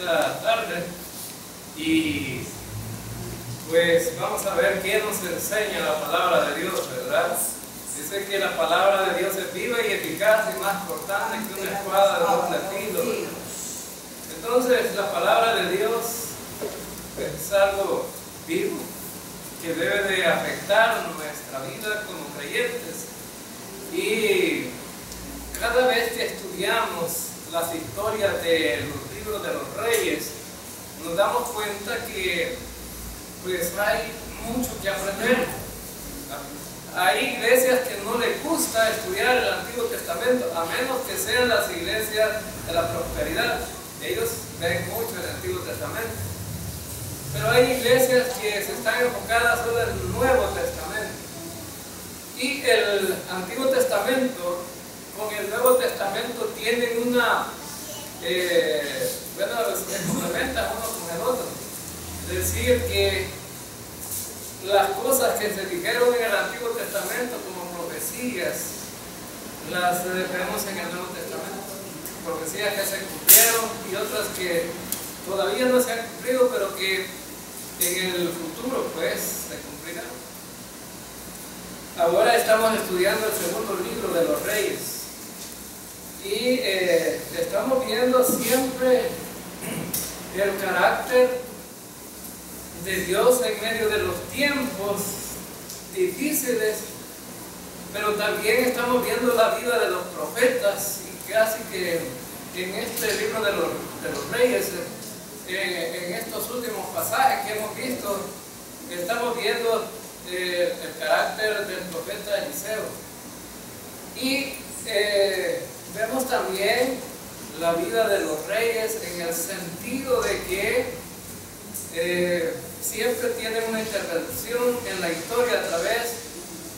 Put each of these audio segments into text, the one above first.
esta tarde y pues vamos a ver qué nos enseña la palabra de Dios, ¿verdad? Dice que la palabra de Dios es viva y eficaz y más cortante que una espada de doble filo. Entonces la palabra de Dios es algo vivo que debe de afectar nuestra vida como creyentes. Y cada vez que estudiamos las historias de los libros de los reyes, nos damos cuenta que pues hay mucho que aprender. Hay iglesias que no les gusta estudiar el Antiguo Testamento, a menos que sean las iglesias de la prosperidad. Ellos ven mucho el Antiguo Testamento. Pero hay iglesias que se están enfocadas solo en el Nuevo Testamento. Y el Antiguo Testamento con el Nuevo Testamento tienen una, se complementan uno con el otro. Es decir, que las cosas que se dijeron en el Antiguo Testamento como profecías, las vemos en el Nuevo Testamento. Profecías que se cumplieron y otras que todavía no se han cumplido, pero que en el futuro pues se cumplirán. Ahora estamos estudiando el segundo libro de los Reyes y estamos viendo siempre el carácter de Dios en medio de los tiempos difíciles, pero también estamos viendo la vida de los profetas y casi que en este libro de los Reyes, en estos últimos pasajes que hemos visto, estamos viendo el carácter del profeta Eliseo y vemos también la vida de los reyes en el sentido de que siempre tienen una intervención en la historia a través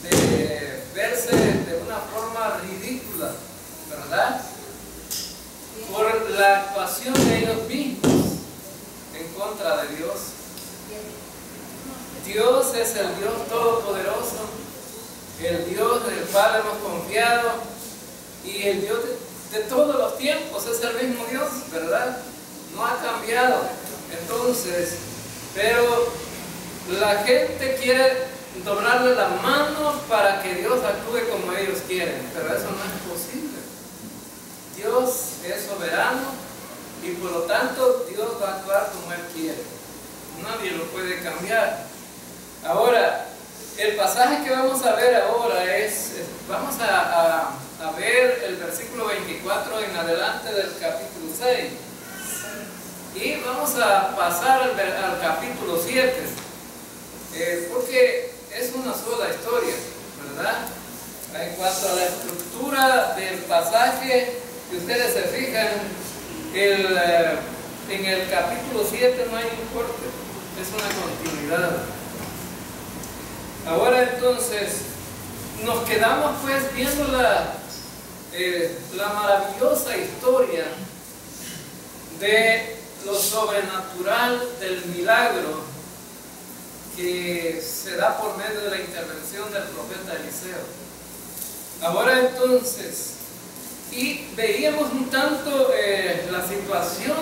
de verse de una forma ridícula, ¿verdad? Por la actuación de ellos mismos en contra de Dios. Dios es el Dios todopoderoso, el Dios del cual hemos confiado y el Dios de todos los tiempos, es el mismo Dios, ¿verdad? No ha cambiado. Entonces, pero la gente quiere doblarle la mano para que Dios actúe como ellos quieren, pero eso no es posible. Dios es soberano y por lo tanto Dios va a actuar como Él quiere. Nadie lo puede cambiar. Ahora, el pasaje que vamos a ver ahora es, vamos a ver el versículo 24 en adelante del capítulo 6. Y vamos a pasar al capítulo 7, porque es una sola historia, ¿verdad? En cuanto a la estructura del pasaje, si ustedes se fijan, en el capítulo 7 no hay un corte, es una continuidad. Ahora entonces, nos quedamos pues viendo la maravillosa historia de lo sobrenatural del milagro que se da por medio de la intervención del profeta Eliseo. Ahora entonces, y veíamos un tanto la situación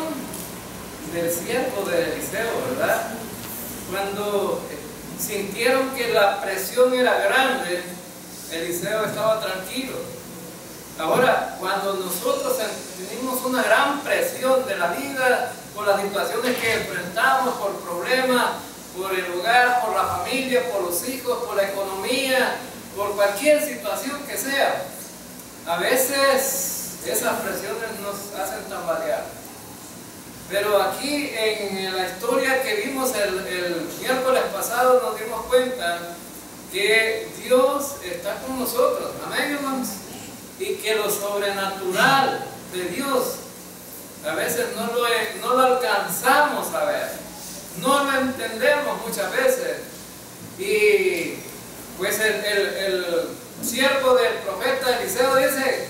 del siervo de Eliseo, ¿verdad? Cuando sintieron que la presión era grande, Eliseo estaba tranquilo. Ahora, cuando nosotros tenemos una gran presión de la vida, por las situaciones que enfrentamos, por problemas, por el hogar, por la familia, por los hijos, por la economía, por cualquier situación que sea, a veces esas presiones nos hacen tambalear. Pero aquí en la historia que vimos el miércoles pasado nos dimos cuenta que Dios está con nosotros, amén, hermanos, y que lo sobrenatural de Dios a veces no lo alcanzamos a ver, no lo entendemos muchas veces. Y pues el siervo del profeta Eliseo dice,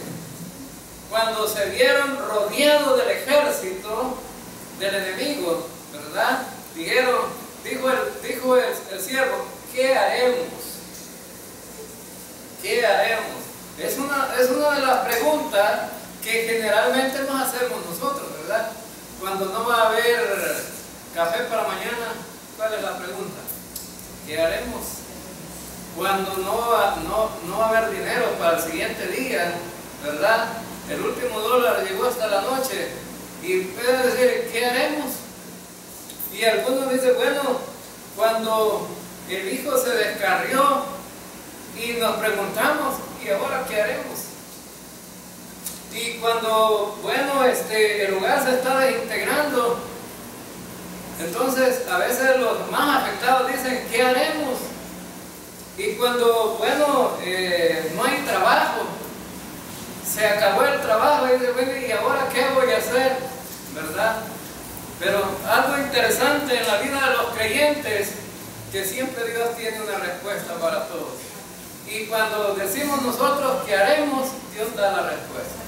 cuando se vieron rodeados del ejército del enemigo, ¿verdad? Dijo el siervo, ¿qué haremos? ¿Qué haremos? Es una de las preguntas que generalmente nos hacemos nosotros, ¿verdad? cuando no va a haber café para mañana, ¿cuál es la pregunta? ¿Qué haremos? Cuando no va a haber dinero para el siguiente día, ¿verdad? El último dólar llegó hasta la noche y puede decir, ¿qué haremos? Y algunos dicen, bueno, cuando el hijo se descarrió y nos preguntamos, ¿y ahora qué haremos? Y cuando, bueno, el lugar se está desintegrando, entonces a veces los más afectados dicen, ¿qué haremos? Y cuando, bueno, no hay trabajo, se acabó el trabajo, y dice, bueno, ¿y ahora qué voy a hacer? ¿Verdad? Pero algo interesante en la vida de los creyentes, que siempre Dios tiene una respuesta para todos. Y cuando decimos nosotros qué haremos, Dios da la respuesta,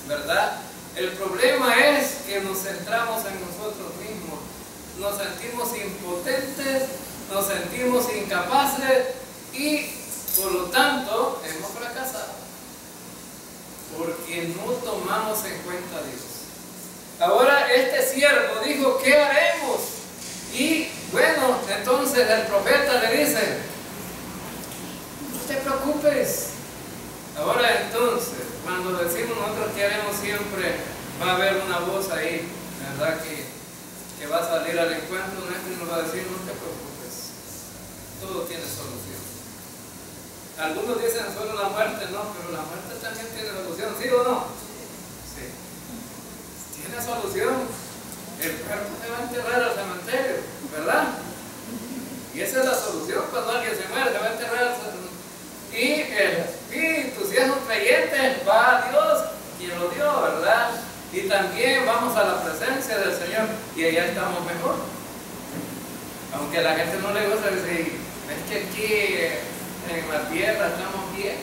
¿verdad? El problema es que nos centramos en nosotros mismos, nos sentimos impotentes, nos sentimos incapaces y por lo tanto hemos fracasado, porque no tomamos en cuenta a Dios. Ahora este siervo dijo, ¿qué haremos? Y bueno, entonces el profeta le dice, no te preocupes. Ahora entonces, cuando decimos nosotros qué haremos, siempre va a haber una voz ahí, ¿verdad? Que va a salir al encuentro nuestro y nos va a decir, no te preocupes, todo tiene solución. Algunos dicen solo la muerte, no, pero la muerte también tiene solución, ¿sí o no? Sí. Tiene solución. El cuerpo se va a enterrar al cementerio, ¿verdad? Y esa es la solución cuando alguien se muere, se va a enterrar al cementerio. Y el espíritu, si es un creyente, va a Dios, quien lo dio, ¿verdad? Y también vamos a la presencia del Señor y allá estamos mejor. Aunque a la gente no le gusta decir, es que aquí en la tierra estamos bien.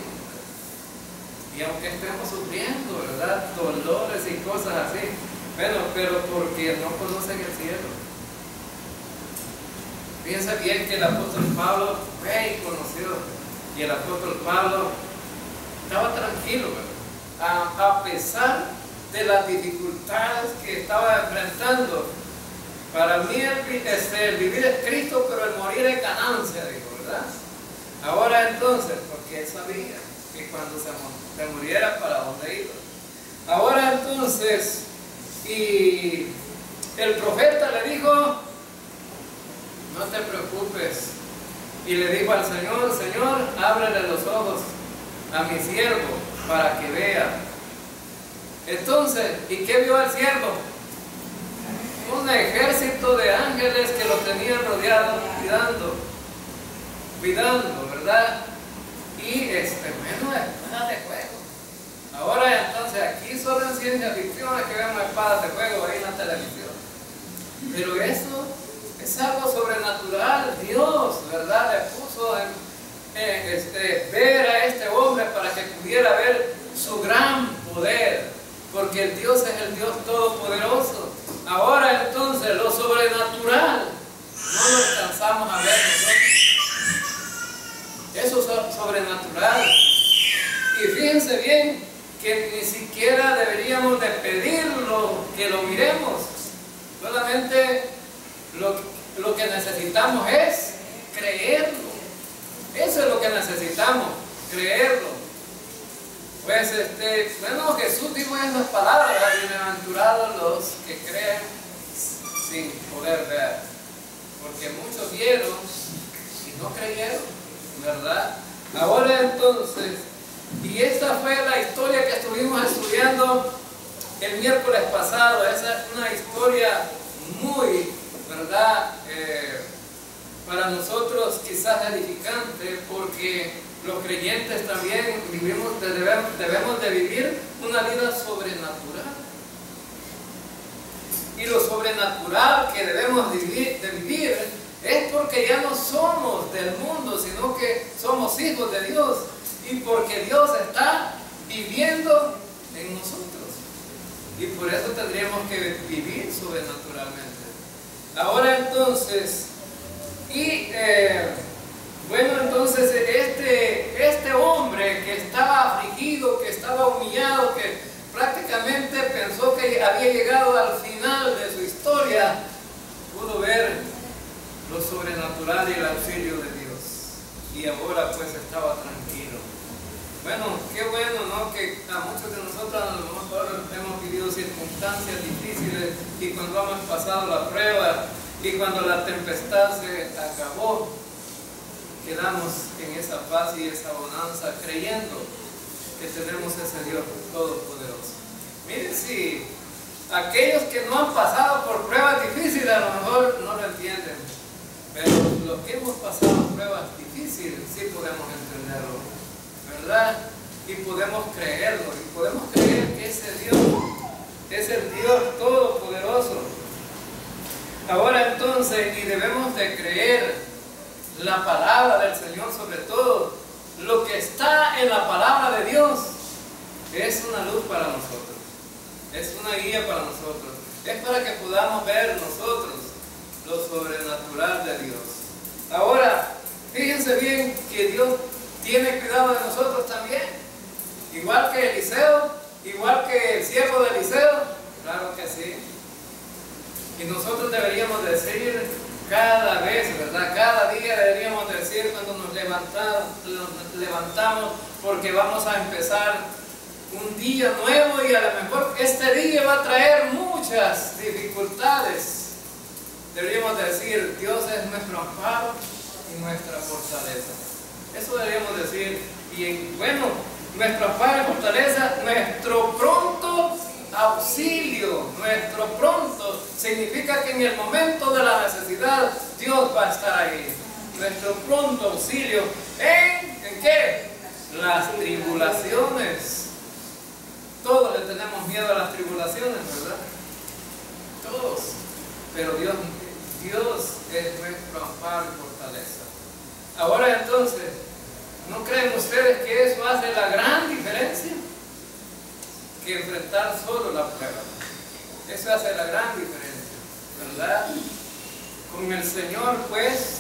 Y aunque estemos sufriendo, ¿verdad? Dolores y cosas así. Bueno, pero porque no conocen el cielo. Piensa bien que el apóstol Pablo fue y conoció. Y el apóstol Pablo estaba tranquilo, ¿verdad? A pesar de las dificultades que estaba enfrentando. Para mí el vivir es Cristo, pero el morir es ganancia, dijo, ¿verdad? Ahora entonces, porque él sabía que cuando se muriera, ¿para dónde iba? Ahora entonces, y el profeta le dijo, no te preocupes. Y le dijo al Señor, Señor, ábrele los ojos a mi siervo para que vea. Entonces, ¿y qué vio el siervo? Un ejército de ángeles que lo tenían rodeado, cuidando, ¿verdad? Y bueno, espadas de fuego. Ahora entonces, aquí solo en ciencia ficción es que vemos espadas de fuego ahí en la televisión. Pero eso es algo sobrenatural. Dios, ¿verdad? Le puso ver a este hombre para que pudiera ver su gran poder, porque el Dios es el Dios todopoderoso. Ahora entonces lo sobrenatural no lo alcanzamos a ver nosotros. Eso es sobrenatural. Y fíjense bien que ni siquiera deberíamos de pedirlo que lo miremos. Solamente lo que necesitamos es creerlo. Eso es lo que necesitamos, creerlo. Pues bueno, Jesús dijo esas palabras, bienaventurados los que creen sin poder ver. Porque muchos vieron y no creyeron, ¿verdad? Ahora entonces, y esta fue la historia que estuvimos estudiando el miércoles pasado. Esa es una historia muy, ¿verdad? Para nosotros quizás edificante, porque los creyentes también debemos de vivir una vida sobrenatural. Y lo sobrenatural que debemos de vivir es porque ya no somos del mundo, sino que somos hijos de Dios. Y porque Dios está viviendo en nosotros. Y por eso tendríamos que vivir sobrenaturalmente. Ahora entonces, bueno, entonces este hombre que estaba afligido, que estaba humillado, que prácticamente pensó que había llegado al final de su historia, pudo ver lo sobrenatural y el auxilio de Dios. Y ahora pues estaba tranquilo. Bueno, qué bueno, ¿no? Que a muchos de nosotros a lo mejor hemos vivido circunstancias difíciles y cuando hemos pasado la prueba y cuando la tempestad se acabó, quedamos en esa paz y esa bonanza creyendo que tenemos ese Dios todopoderoso. Miren, si aquellos que no han pasado por pruebas difíciles a lo mejor no lo entienden, pero los que hemos pasado pruebas difíciles sí podemos entenderlo, ¿verdad? Y podemos creerlo, y podemos creer que ese Dios es el Dios todopoderoso. Ahora entonces, y debemos de creer la palabra del Señor, sobre todo lo que está en la palabra de Dios es una luz para nosotros, es una guía para nosotros, es para que podamos ver nosotros lo sobrenatural de Dios. Ahora, fíjense bien que Dios tiene cuidado de nosotros también, igual que Eliseo, igual que el siervo de Eliseo, claro que sí. Y nosotros deberíamos decir cada vez, ¿verdad? Cada día deberíamos decir cuando nos levantamos, porque vamos a empezar un día nuevo y a lo mejor este día va a traer muchas dificultades. Deberíamos decir, Dios es nuestro amparo y nuestra fortaleza. Eso deberíamos decir. Y bueno, nuestro amparo y fortaleza, nuestro pronto auxilio, nuestro pronto significa que en el momento de la necesidad Dios va a estar ahí. Nuestro pronto auxilio ¿en qué? Las tribulaciones. Todos le tenemos miedo a las tribulaciones, ¿verdad? Todos. Pero Dios es nuestro amparo y fortaleza. Ahora entonces, ¿no creen ustedes que eso hace la gran diferencia? Que enfrentar solo la prueba. Eso hace la gran diferencia, ¿verdad? Con el Señor, pues,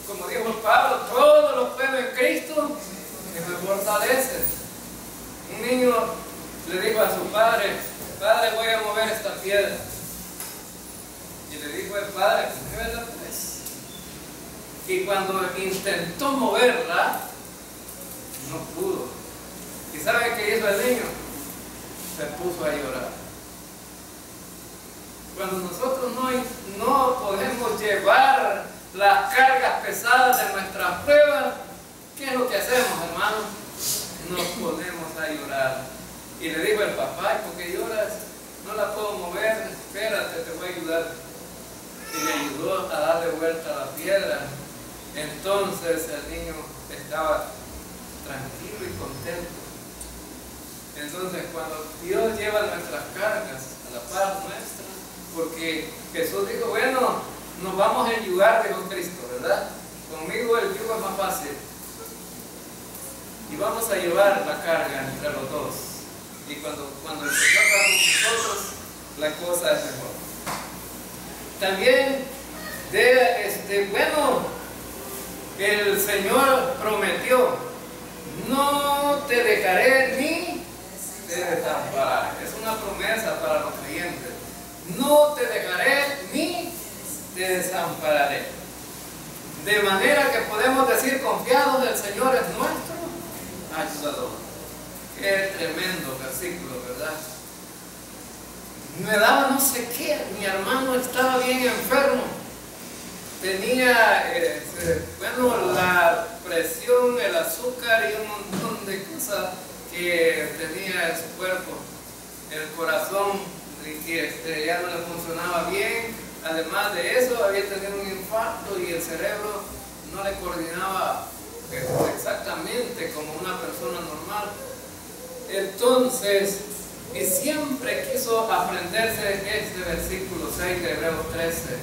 como dijo Pablo, todos los puedo en Cristo que me fortalece. Un niño le dijo a su padre, padre, voy a mover esta piedra. Y le dijo el padre, muévela pues. Y cuando intentó moverla, no pudo. ¿Y sabe qué hizo el niño? Se puso a llorar. Cuando nosotros no podemos llevar las cargas pesadas de nuestras pruebas, ¿qué es lo que hacemos, hermano? Nos ponemos a llorar. Y le dijo el papá, ¿por qué lloras? No la puedo mover, espérate, te voy a ayudar. Y le ayudó a darle vuelta a la piedra. Entonces el niño estaba tranquilo y contento. Entonces, cuando Dios lleva nuestras cargas a la paz nuestra, porque Jesús dijo, bueno, nos vamos a enyugar, dijo Cristo, ¿verdad? Conmigo el yugo es más fácil. Y vamos a llevar la carga entre los dos. Y cuando el Señor va con nosotros, la cosa es mejor. También, el Señor prometió, no te dejaré ni te desampararé. Es una promesa para los creyentes. No te dejaré ni te desampararé. De manera que podemos decir confiados, el Señor es nuestro ayudador. Qué tremendo versículo, ¿verdad? Me daba no sé qué, mi hermano estaba bien enfermo. Tenía, la presión, el azúcar y un montón de cosas que tenía en su cuerpo. El corazón ya no le funcionaba bien. Además de eso, había tenido un infarto y el cerebro no le coordinaba exactamente como una persona normal. Entonces, y siempre quiso aprenderse este versículo 6 de Hebreos 13.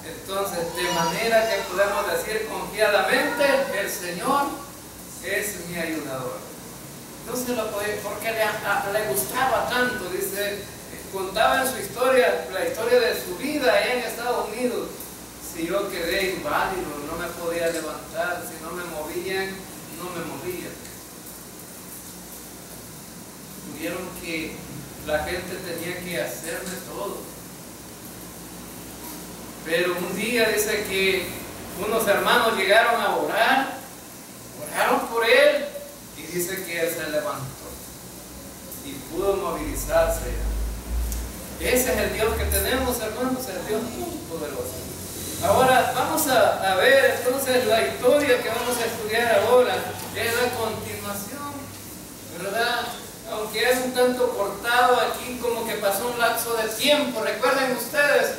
Entonces, de manera que podemos decir confiadamente, el Señor es mi ayudador. No se lo podía, porque le gustaba tanto, dice, contaba en su historia, la historia de su vida allá en Estados Unidos. Si yo quedé inválido, no me podía levantar, si no me movían, no me movía. vieron que la gente tenía que hacerle todo. Pero un día dice que unos hermanos llegaron a orar, oraron por él, y dice que él se levantó y pudo movilizarse. Ese es el Dios que tenemos, hermanos, el Dios poderoso. Ahora vamos a ver entonces la historia que vamos a estudiar ahora. Es la continuación, ¿verdad? Aunque es un tanto cortado aquí, como que pasó un lapso de tiempo. Recuerden ustedes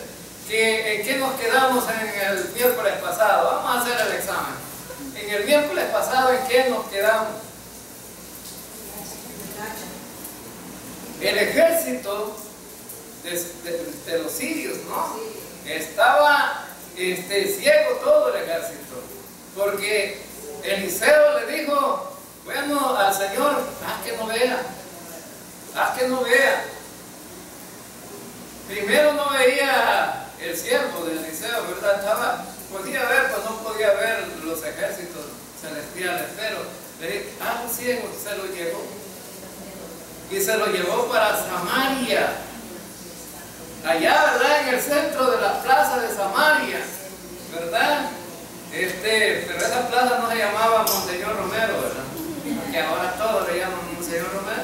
que en qué nos quedamos en el miércoles pasado. Vamos a hacer el examen. En el miércoles pasado, ¿en qué nos quedamos? El ejército de los sirios, ¿no? Estaba ciego todo el ejército, porque Eliseo le dijo, bueno, al Señor, haz que no vea, haz que no vea. Primero no veía el siervo de Eliseo, ¿verdad? Podía ver, pues no podía ver los ejércitos celestiales, pero le dije, hazlo ciego, se lo llevó. Y se lo llevó para Samaria, allá, ¿verdad? En el centro de la plaza de Samaria, ¿verdad? Pero esa plaza no se llamaba Monseñor Romero, ¿verdad? Porque ahora todos le llaman Monseñor Romero.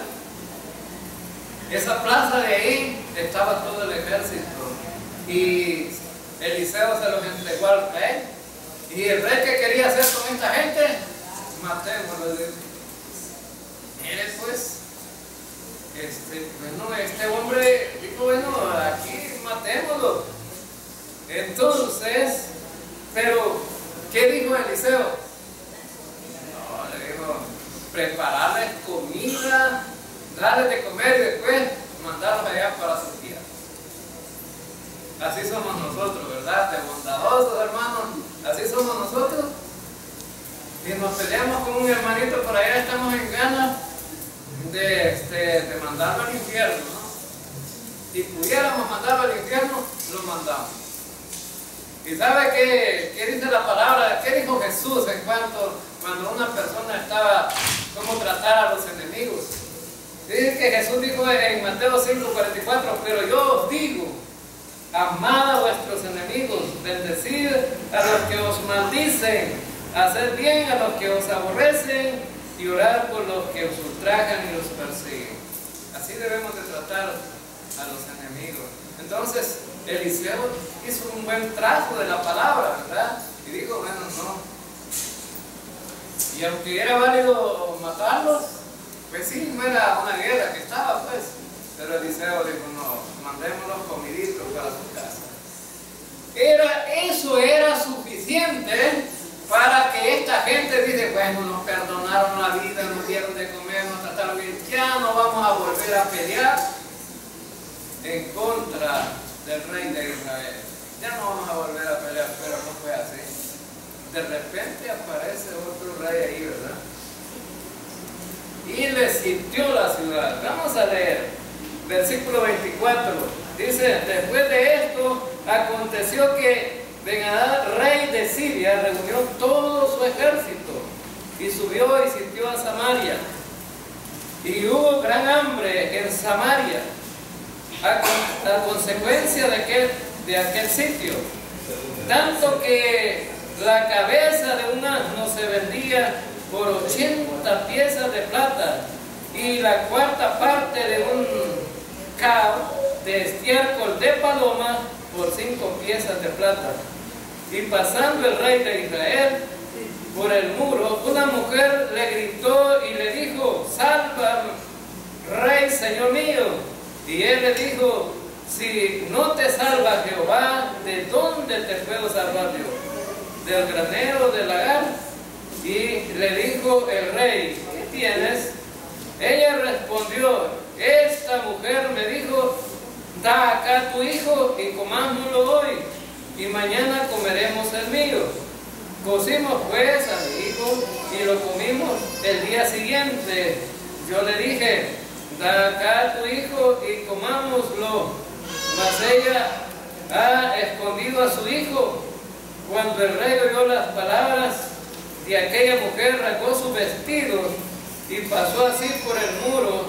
Esa plaza de ahí estaba todo el ejército, y Eliseo se los entregó al rey, y el rey, ¿qué quería hacer con esta gente? Matémoslo. Mire pues, este hombre dijo, bueno, aquí matémoslo. Entonces, pero ¿qué dijo Eliseo? No, le dijo, prepararles comida, darles de comer y después mandarlos allá para su tierra. Así somos nosotros, ¿verdad? De bondadosos, hermanos. Así somos nosotros. Y nos peleamos con un hermanito por allá, estamos en ganas de mandarlo al infierno, ¿no? Si pudiéramos mandarlo al infierno, lo mandamos. ¿Y sabe qué dice la palabra? ¿Qué dijo Jesús en cuanto cuando una persona estaba, cómo tratar a los enemigos? Dice que Jesús dijo en Mateo 5:44, pero yo os digo, amad a vuestros enemigos, bendecid a los que os maldicen, haced bien a los que os aborrecen y orar por los que os ultrajan y los persiguen. Así debemos de tratar a los enemigos. Entonces, Eliseo hizo un buen trazo de la palabra, ¿verdad? Y dijo, bueno, no. Y aunque era válido matarlos, pues sí, no era una guerra que estaba, pues. Pero Eliseo dijo, no, mandémoslos comiditos para su casa. Eso era suficiente para que esta gente dice, bueno, nos perdonaron la vida, nos dieron de comer, nos trataron bien, ya no vamos a volver a pelear en contra del rey de Israel. Ya no vamos a volver a pelear, pero no fue así. De repente aparece otro rey ahí, ¿verdad? Y le sitió la ciudad. Vamos a leer, versículo 24. Dice, después de esto, aconteció que Ben-Hadad, rey de Siria, reunió todo su ejército y subió y sitió a Samaria. Y hubo gran hambre en Samaria a consecuencia de aquel sitio, tanto que la cabeza de un asno se vendía por 80 piezas de plata y la cuarta parte de un cab de estiércol de paloma por 5 piezas de plata. Y pasando el rey de Israel por el muro, una mujer le gritó y le dijo, salva, rey, señor mío. Y él le dijo, si no te salva Jehová, ¿de dónde te puedo salvar yo? ¿Del granero del lagar? Y le dijo el rey, ¿qué tienes? Ella respondió, esta mujer me dijo, da acá tu hijo y comámoslo hoy, y mañana comeremos el mío. Cocimos pues a mi hijo y lo comimos el día siguiente. Yo le dije, da acá tu hijo y comámoslo. Mas ella ha escondido a su hijo. Cuando el rey oyó las palabras de aquella mujer, rasgó sus vestidos y pasó así por el muro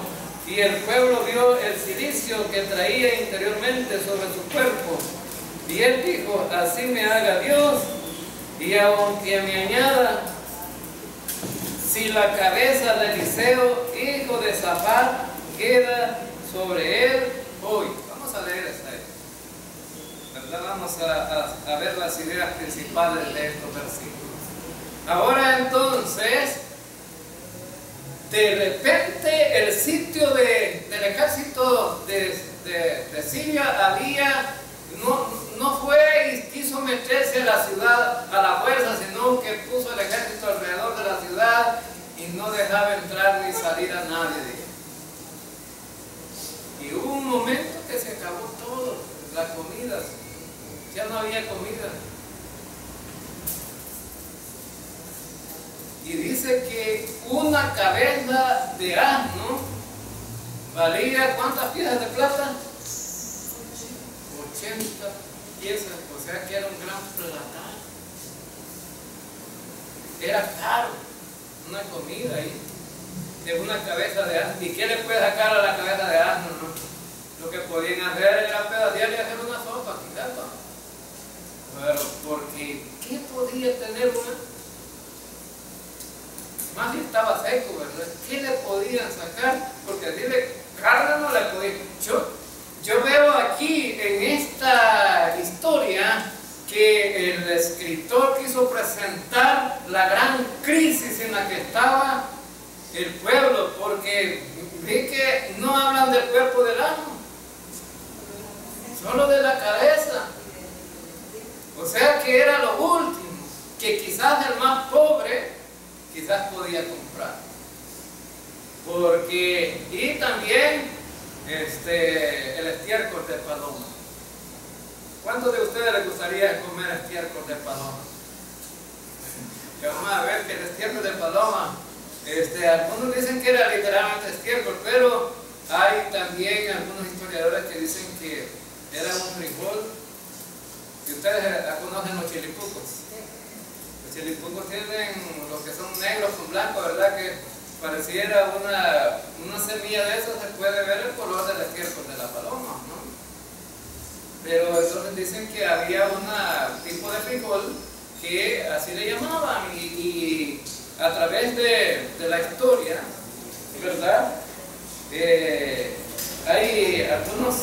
y el pueblo vio el cilicio que traía interiormente sobre su cuerpo. Y él dijo, así me haga Dios, y aunque me añada, si la cabeza de Eliseo, hijo de Safat, queda sobre él hoy. Vamos a leer esta ahí, ¿verdad? Vamos a ver las ideas principales de estos versículos. Ahora entonces, de repente el sitio del ejército de Siria había, no fue y quiso meterse a la ciudad a la fuerza, sino que puso el ejército alrededor de la ciudad y no dejaba entrar ni salir a nadie de ella. Y hubo un momento que se acabó todo, la comida, ya no había comida. Y dice que una cabeza de asno valía ¿cuántas piezas de plata? 80 piezas, o sea que era un gran platal. Era caro, una comida ahí, de una cabeza de asno. ¿Y qué le puede sacar a la cabeza de asno? No? Lo que podían hacer era pedacearle y hacer una sopa, quizás. Pero porque, ¿qué podía tener una? Más si estaba seco, ¿verdad? ¿Qué le podían sacar? Porque decirle carne no le podían. Yo veo aquí en esta historia que el escritor quiso presentar la gran crisis en la que estaba el pueblo, porque vi que no hablan del cuerpo del asno, solo de la cabeza. O sea que era lo último, que quizás el más pobre quizás podía comprar. Porque, y también el estiércol de paloma. ¿Cuántos de ustedes les gustaría comer estiércol de paloma? Que vamos a ver que el estiércol de paloma, algunos dicen que era literalmente estiércol, pero hay también algunos historiadores que dicen que era un frijol. Y ustedes conocen los chilipucos. Los chilipucos tienen los que son negros con blanco, ¿verdad? Que pareciera una semilla de eso, se puede ver el color del estiércol de la paloma, ¿no? Pero entonces dicen que había un tipo de frijol que así le llamaban, y a través de la historia, ¿verdad? Hay algunos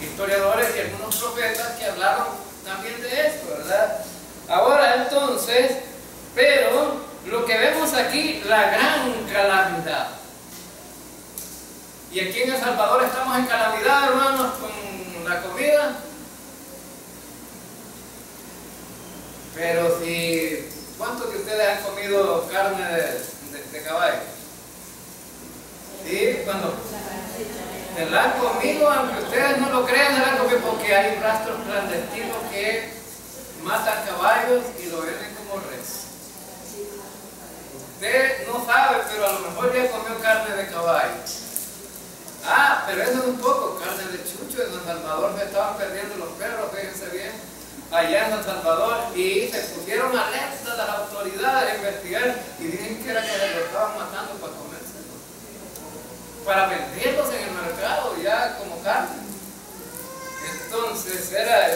historiadores y algunos profetas que hablaron también de esto, ¿verdad? Ahora entonces, pero lo que vemos aquí, la gran calamidad. Y aquí en El Salvador estamos en calamidad, hermanos, con la comida. Pero si, ¿cuántos de ustedes han comido carne de caballo? ¿Sí? ¿Cuándo? Se la han comido, aunque ustedes no lo crean, se la han comido, porque hay rastros clandestinos que matan caballos y lo venden como res. Usted no sabe, pero a lo mejor ya comió carne de caballo. Ah, pero eso es un poco, carne de chucho. En San Salvador se estaban perdiendo los perros, fíjense bien, allá en San Salvador, y se pusieron alertas las autoridades a investigar y dicen que era que se los estaban matando para comérselos, para venderlos en el mercado ya como carne. Entonces era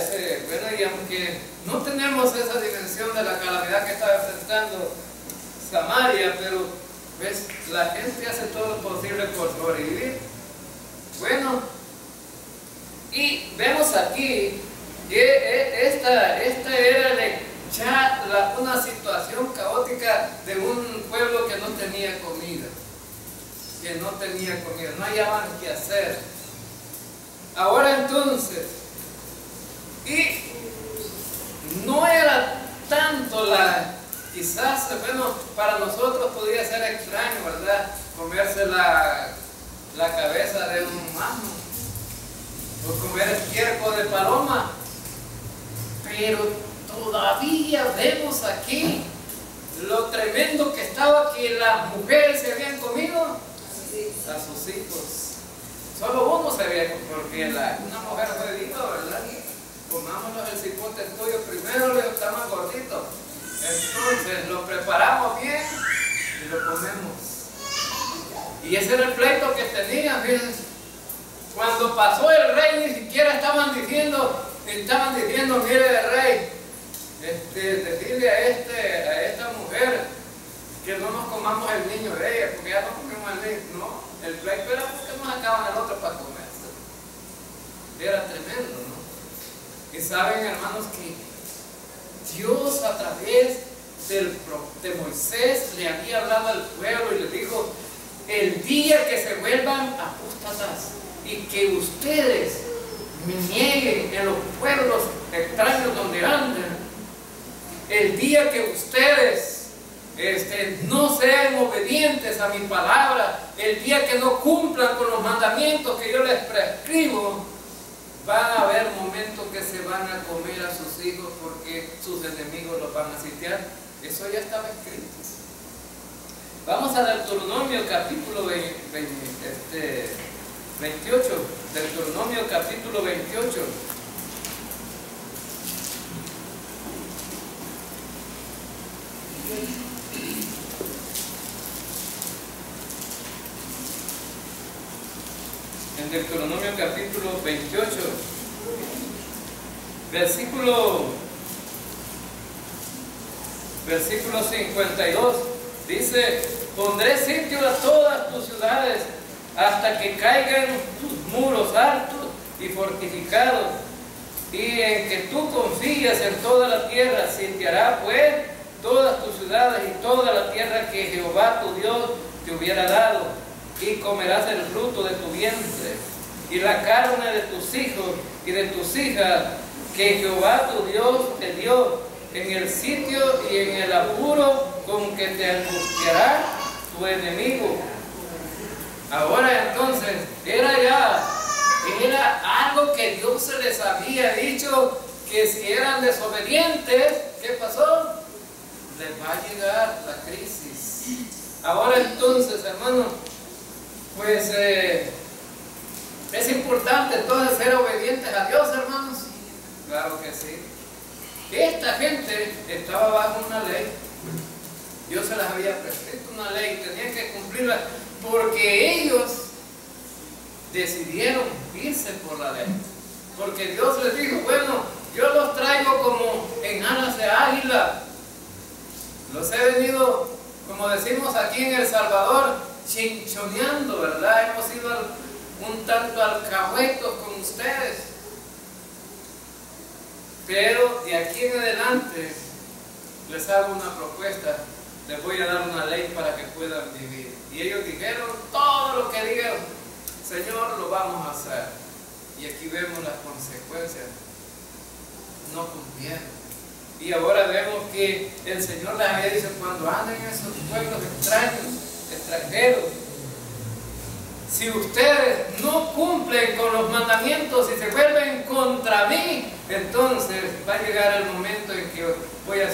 bueno, y aunque no tenemos esa dimensión de la calamidad que estaba enfrentando Samaria, pero ¿ves? La gente hace todo lo posible por sobrevivir. Bueno, y vemos aquí que esta era ya una situación caótica de un pueblo que no tenía comida, no hallaban qué hacer. Ahora entonces, y no era tanto quizás, bueno, para nosotros podría ser extraño, ¿verdad? Comerse la cabeza de un asno, o comer estiércol de paloma, pero todavía vemos aquí lo tremendo que estaba, que las mujeres se habían comido a sus hijos. Solo uno se había comido, porque una mujer fue dijo, ¿verdad? Comámonos el cipote tuyo primero, le está más gordito. Entonces lo preparamos bien y lo comemos. Y ese era el pleito que tenían, fíjense. Cuando pasó el rey, ni siquiera estaban diciendo, mire el rey, decirle a esta mujer que no nos comamos el niño de ella, porque ya no comimos el niño. No, el pleito era porque nos acaban el otro para comer. Era tremendo, ¿no? Y saben, hermanos, que Dios a través de Moisés le había hablado al pueblo y le dijo: el día que se vuelvan apóstatas y que ustedes me nieguen en los pueblos extraños donde andan, el día que ustedes no sean obedientes a mi palabra, el día que no cumplan con los mandamientos que yo les prescribo, van a haber momentos que se van a comer a sus hijos porque sus enemigos los van a sitiar. Eso ya estaba escrito. Vamos a Deuteronomio capítulo 28. Deuteronomio capítulo 28. En Deuteronomio capítulo 28, versículo 52, dice: pondré sitio a todas tus ciudades hasta que caigan tus muros altos y fortificados, y en que tú confías en toda la tierra. Sitiará pues todas tus ciudades y toda la tierra que Jehová tu Dios te hubiera dado, y comerás el fruto de tu vientre y la carne de tus hijos y de tus hijas que Jehová tu Dios te dio en el sitio y en el apuro con que te angustiará tu enemigo. Ahora entonces, era algo que Dios se les había dicho, que si eran desobedientes, ¿qué pasó? Les va a llegar la crisis. Ahora entonces, hermanos, pues es importante entonces ser obedientes a Dios, hermanos. Claro que sí. Esta gente estaba bajo una ley. Dios se las había prescrito una ley, tenían que cumplirla, porque ellos decidieron irse por la ley. Porque Dios les dijo: bueno, yo los traigo como en alas de águila. Los he venido, como decimos aquí en El Salvador, chinchoneando, ¿verdad? Hemos sido un tanto alcahuetos con ustedes. Pero de aquí en adelante les hago una propuesta. Les voy a dar una ley para que puedan vivir. Y ellos dijeron todo lo que dijeron: Señor, lo vamos a hacer. Y aquí vemos las consecuencias. No cumplieron. Y ahora vemos que el Señor les había dicho: cuando anden en esos pueblos extranjeros, si ustedes no cumplen con los mandamientos y se vuelven contra mí, entonces va a llegar el momento en que voy a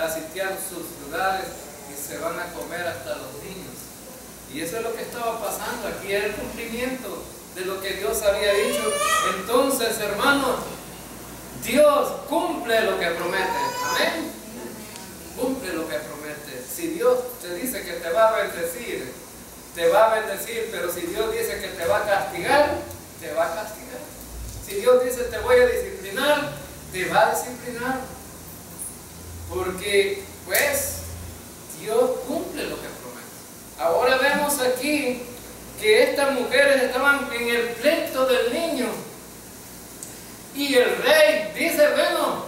sitiar sus ciudades y se van a comer hasta los niños. Y eso es lo que estaba pasando. Aquí era el cumplimiento de lo que Dios había dicho. Entonces, hermanos, Dios cumple lo que promete. Amén. Cumple lo que promete. Si Dios te dice que te va a bendecir, te va a bendecir. Pero si Dios dice que te va a castigar, te va a castigar. Si Dios dice te voy a disciplinar, te va a disciplinar. Porque pues Dios cumple lo que promete. Ahora vemos aquí que estas mujeres estaban en el pleito del niño. Y el rey dice: bueno,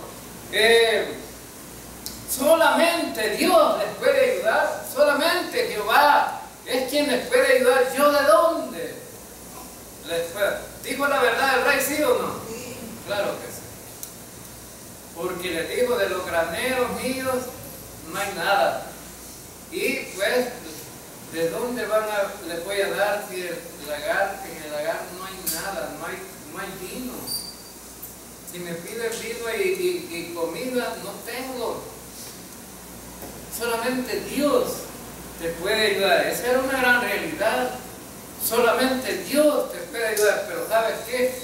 solamente Dios les puede ayudar, solamente Jehová es quien les puede ayudar. ¿Yo de dónde les puedo? ¿Dijo la verdad el rey, sí o no? Sí. Claro que sí. Porque les dijo: de los graneros míos no hay nada. Y pues, ¿de dónde les voy a dar si en el lagar no hay nada, no hay vino? Si me piden vino y comida, no tengo. Solamente Dios te puede ayudar. Esa era una gran realidad. Solamente Dios te puede ayudar. Pero ¿sabes qué?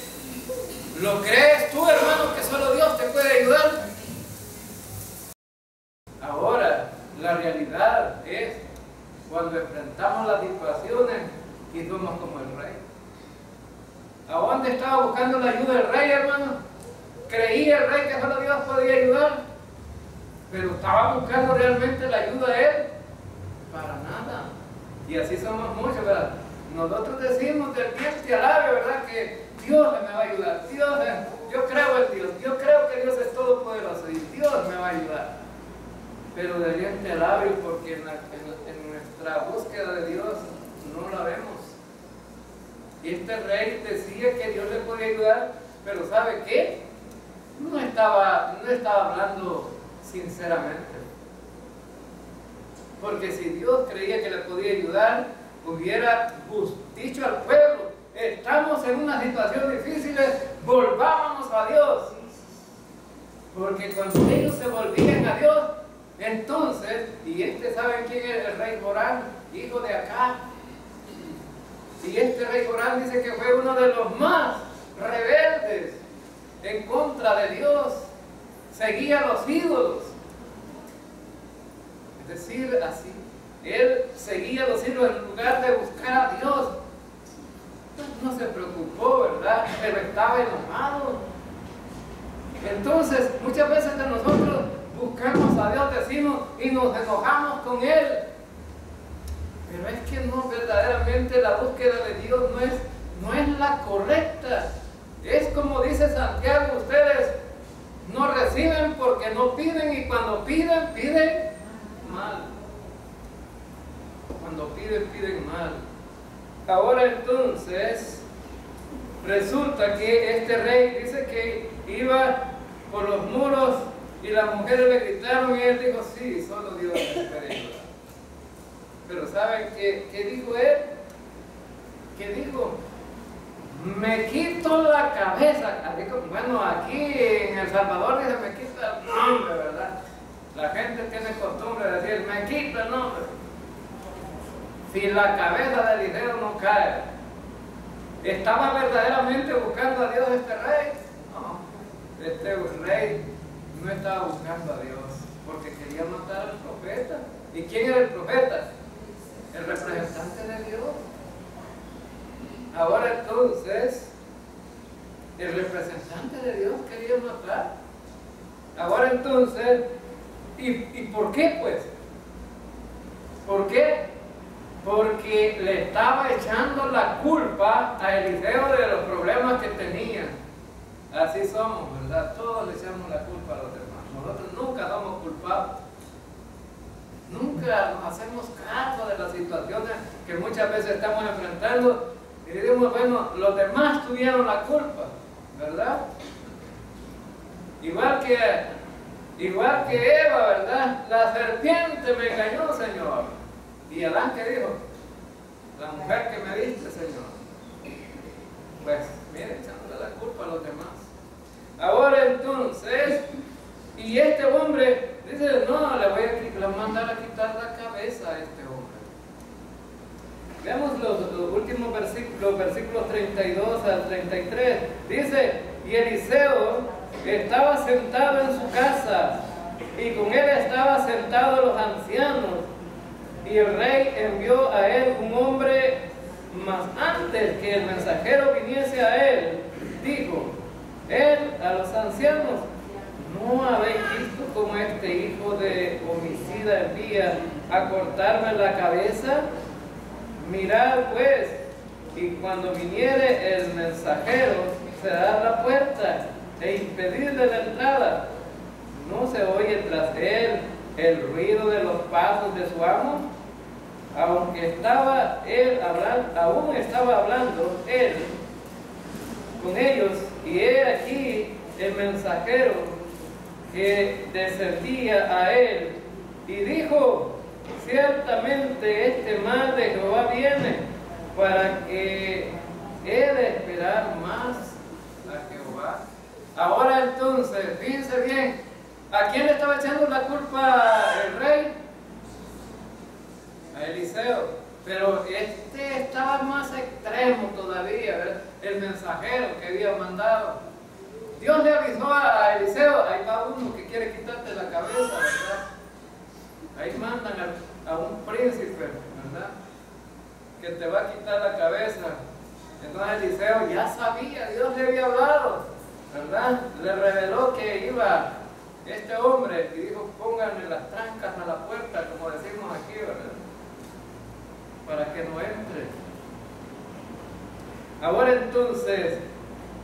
¿Lo crees tú, hermano, que solo Dios te puede ayudar? Ahora, la realidad es cuando enfrentamos las situaciones y somos como el rey. buscando la ayuda del rey, hermano. Creía el rey que solo Dios podía ayudar, pero estaba buscando realmente la ayuda de él. Para nada. Y así somos muchos, ¿verdad? Nosotros decimos del diente al labio, ¿verdad? Que Dios me va a ayudar. Yo creo en Dios. Yo creo que Dios es todopoderoso y Dios me va a ayudar. Pero del diente al labio, porque en nuestra búsqueda de Dios no la vemos. Y este rey decía que Dios le podía ayudar, pero ¿sabe qué? No estaba hablando sinceramente. Porque si Dios creía que le podía ayudar, hubiera dicho al pueblo: estamos en una situación difícil, volvámonos a Dios. Porque cuando ellos se volvían a Dios, entonces, ¿saben quién es el rey Joram? Hijo de Acab. Y este rey Joram dice que fue uno de los más rebeldes en contra de Dios. Seguía a los ídolos. Es decir, así, él seguía a los ídolos en lugar de buscar a Dios. No se preocupó, ¿verdad? Pero estaba enojado. Entonces, muchas veces de nosotros buscamos a Dios, decimos, y nos enojamos con Él. Pero es que no, verdaderamente la búsqueda de Dios no es la correcta. Es como dice Santiago: ustedes no reciben porque no piden, y cuando piden, piden mal. Cuando piden mal. Ahora entonces, resulta que este rey dice que iba por los muros y las mujeres le gritaron, y él dijo: sí, solo Dios me puede ayudar. Pero ¿saben qué dijo él? ¿Qué dijo? Me quito la cabeza. Bueno, aquí en El Salvador dice: me quita el nombre, ¿verdad? La gente tiene costumbre de decir: me quita el nombre. Si la cabeza de Eliseo no cae. ¿Estaba verdaderamente buscando a Dios este rey? No, este rey no estaba buscando a Dios porque quería matar al profeta. ¿Y quién era el profeta? El representante de Dios. Ahora entonces, el representante de Dios quería matar. Ahora entonces, ¿y por qué pues? ¿Por qué? Porque le estaba echando la culpa a Eliseo de los problemas que tenía. Así somos, ¿verdad? Todos le echamos la culpa a los demás. Nosotros nunca somos culpables. Nunca nos hacemos cargo de las situaciones que muchas veces estamos enfrentando y decimos: bueno, los demás tuvieron la culpa, ¿verdad? Igual que Eva, ¿verdad? La serpiente me engañó, Señor. ¿Y Adán qué dijo? La mujer que me diste, Señor. Pues, miren, echándole la culpa a los demás. Ahora entonces, y este hombre dice: no, le voy a mandar a quitar la cabeza a este hombre. Veamos los últimos versículos, versículos 32 al 33. Dice: y Eliseo estaba sentado en su casa, y con él estaban sentados los ancianos. Y el rey envió a él un hombre, mas antes que el mensajero viniese a él, dijo él a los ancianos: ¿no habéis visto cómo este hijo de homicida envía a cortarme la cabeza? Mirad pues, y cuando viniere el mensajero, cerrad la puerta e impedidle la entrada. ¿No se oye tras él el ruido de los pasos de su amo? Aunque estaba él hablando, aún estaba hablando él con ellos, y he aquí el mensajero que descendía a él, y dijo: ciertamente este mal de Jehová viene, para que he de esperar más a Jehová. Ahora entonces, fíjense bien, ¿a quién le estaba echando la culpa el rey? A Eliseo. Pero este estaba más extremo todavía, ¿verdad? El mensajero que había mandado. Dios le avisó a Eliseo: ahí va uno que quiere quitarte la cabeza, ¿verdad? Ahí mandan a un príncipe, ¿verdad? Que te va a quitar la cabeza. Entonces Eliseo ya sabía, Dios le había hablado le reveló que iba este hombre y dijo, pónganle las trancas a la puerta, como decimos aquí, ¿verdad? Para que no entre. Ahora entonces,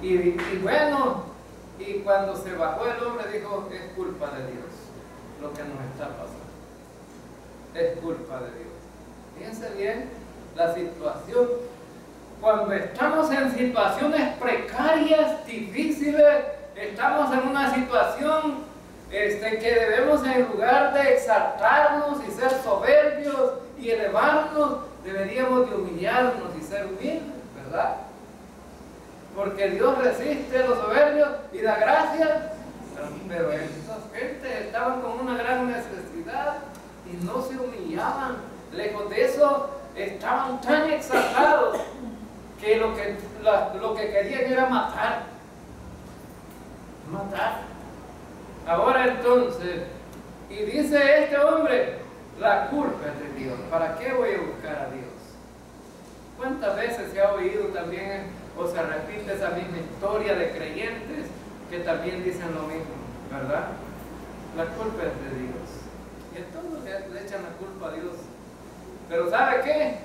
y bueno, y cuando se bajó el hombre dijo, es culpa de Dios lo que nos está pasando. Es culpa de Dios. Fíjense bien la situación. Cuando estamos en situaciones precarias, difíciles, estamos en una situación que debemos, en lugar de exaltarnos y ser soberbios y elevarnos, deberíamos de humillarnos y ser humildes, ¿verdad? Porque Dios resiste a los soberbios y da gracia, pero esas gentes estaban con una gran necesidad y no se humillaban. Lejos de eso, estaban tan exaltados que lo que querían era matar. Ahora entonces, y dice este hombre, la culpa es de Dios. ¿Para qué voy a buscar a Dios? ¿Cuántas veces se ha oído también o se repite esa misma historia de creyentes que también dicen lo mismo, ¿verdad? La culpa es de Dios. Y entonces le echan la culpa a Dios. Pero ¿sabe qué?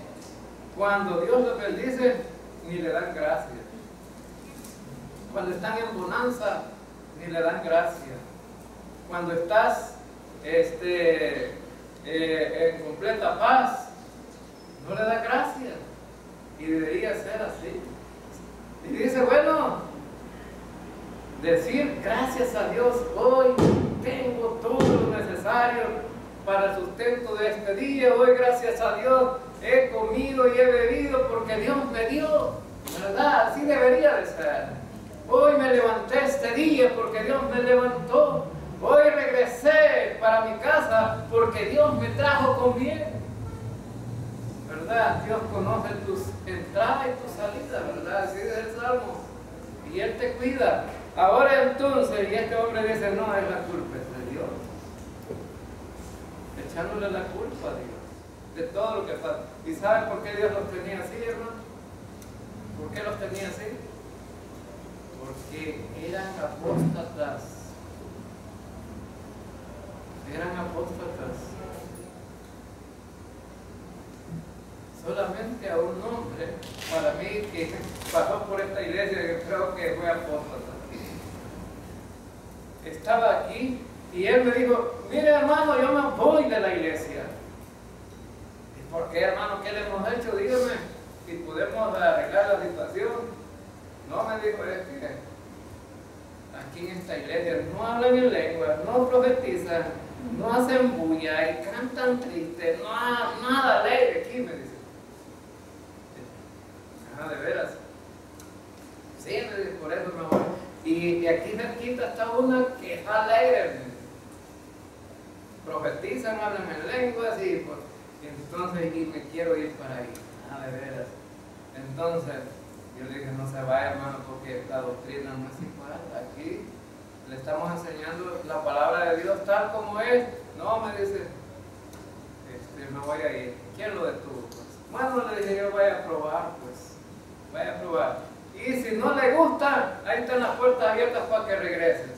Cuando Dios los bendice, ni le dan gracia. Cuando están en bonanza, ni le dan gracia. Cuando estás en completa paz, no le das gracia. Y debería ser así. Y dice, bueno, decir gracias a Dios, hoy tengo todo lo necesario para el sustento de este día. Hoy gracias a Dios he comido y he bebido porque Dios me dio, ¿verdad? Así debería de ser. Hoy me levanté este día porque Dios me levantó. Hoy regresé para mi casa porque Dios me trajo con bien, ¿verdad? Dios conoce tus entradas y tus salidas, ¿verdad? Así es el Salmo. Y Él te cuida. Ahora entonces, y este hombre dice, no, es la culpa de Dios. Echándole la culpa a Dios de todo lo que pasa. ¿Y saben por qué Dios los tenía así, hermano? ¿Por qué los tenía así? Porque eran apóstatas. Eran apóstatas. Solamente a un hombre, para mí, que pasó por esta iglesia, que creo que fue apóstata. Estaba aquí y él me dijo, mire hermano, yo me voy de la iglesia. ¿Y por qué, hermano? ¿Qué le hemos hecho? Dígame, si podemos arreglar la situación. No, me dijo, es que aquí en esta iglesia no hablan en lengua, no profetizan, no hacen bulla y cantan triste, no, nada alegre aquí, me dice. Ah, de veras. Sí, me dice, por eso me voy. Y aquí cerquita está una que es alegre. Profetizan, hablan en lenguas y pues, entonces y me quiero ir para ahí. Ah, de veras. Entonces, yo le dije, no se vaya, hermano, porque la doctrina no es igual. Aquí le estamos enseñando la palabra de Dios tal como es. No, me dice, me voy a ir. ¿Quién lo detuvo? Pues, bueno, le dije, yo voy a probar, pues. Vaya a probar. Y si no le gusta, ahí están las puertas abiertas para que regresen.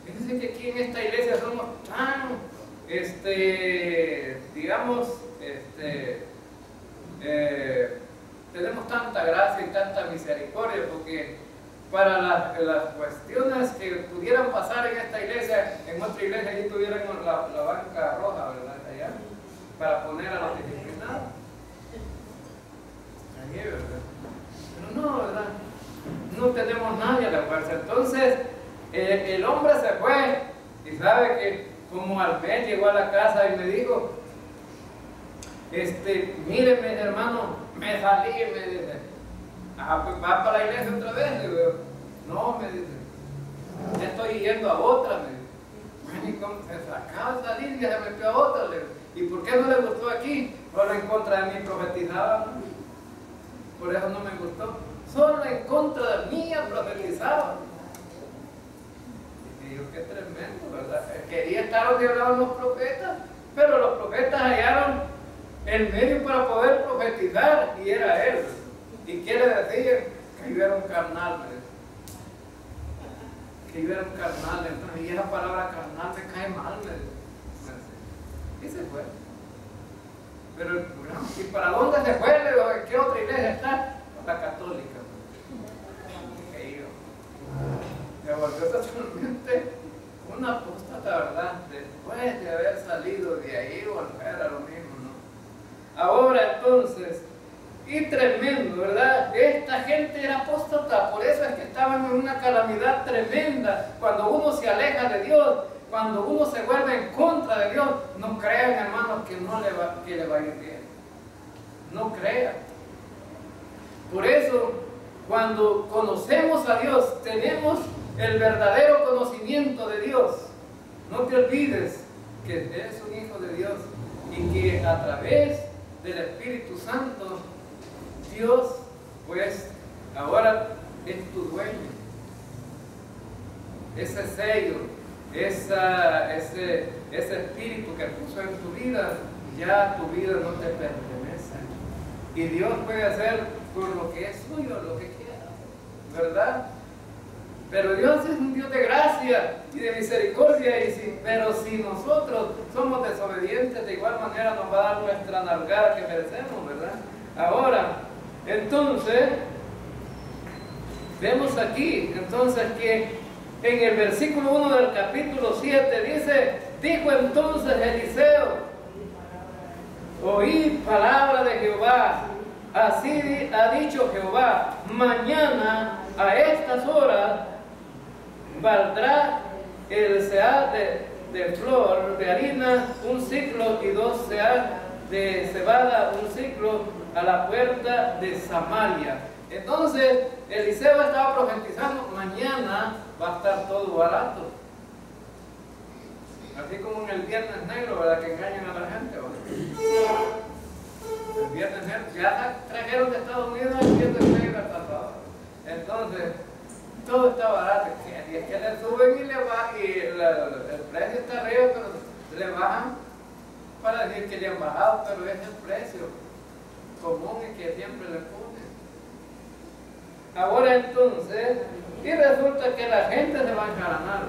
Fíjense que aquí en esta iglesia somos tan, digamos, tenemos tanta gracia y tanta misericordia, porque para las cuestiones que pudieran pasar en esta iglesia, en otra iglesia allí tuvieran la banca roja, ¿verdad? Allá, para poner a los disciplinados. Allí, ¿verdad? Pero no, ¿verdad? No tenemos nadie a la fuerza. Entonces, el hombre se fue y sabe que como al mes llegó a la casa y me dijo, míreme hermano, me salí, me dice, pues va para la iglesia otra vez, le digo, no, me dice, ya estoy yendo a otra, me dice, bueno, y como se acaba de salir y ya se metió a otra, le digo, ¿y por qué no le gustó aquí? Solo en contra de mí profetizaba, por eso no me gustó, solo en contra de mí profetizaba. Y digo, qué tremendo, ¿verdad? Quería estar donde hablaban los profetas, pero los profetas hallaron el medio para poder profetizar y era él. ¿Y qué le decían? Que yo era un carnal, que yo era un carnal, entonces, y esa palabra carnal me cae mal, me y se fue. Pero, no, ¿y para dónde se fue? Le digo, ¿qué otra iglesia está? La católica. Me volvió totalmente una apóstata, ¿verdad? Después de haber salido de ahí, volver a lo mismo, ¿no? Ahora entonces, y tremendo, ¿verdad? Esta gente era apóstata, por eso es que estaban en una calamidad tremenda. Cuando uno se aleja de Dios, cuando uno se vuelve en contra de Dios, no crean, hermanos, que le va a ir bien. No crean. Por eso, cuando conocemos a Dios, tenemos el verdadero conocimiento de Dios. No te olvides que eres un hijo de Dios y que a través del Espíritu Santo, Dios, pues, ahora es tu dueño. Ese sello, ese espíritu que puso en tu vida, ya tu vida no te pertenece. Y Dios puede hacer con lo que es suyo, lo que quiera, ¿verdad? Pero Dios es un Dios de gracia y de misericordia, pero si nosotros somos desobedientes, de igual manera nos va a dar nuestra nalgada que merecemos, ¿verdad? Ahora, entonces, vemos aquí, entonces, que en el versículo 1 del capítulo 7 dice, dijo entonces Eliseo, oíd palabra de Jehová, así ha dicho Jehová, mañana a estas horas valdrá el seah de flor de harina un ciclo y 2 seah de cebada un ciclo a la puerta de Samaria. Entonces Eliseo estaba profetizando, mañana va a estar todo barato. Así como en el Viernes Negro, ¿verdad? Que engañan a la gente, ¿verdad? El Viernes Negro, ya trajeron de Estados Unidos el Viernes Negro hasta todo. Entonces, todo está barato, y es que le suben y le bajan, y el precio está arriba, pero le bajan para decir que le han bajado, pero es el precio común y que siempre le ponen. Ahora entonces, y resulta que la gente se va a encaranar.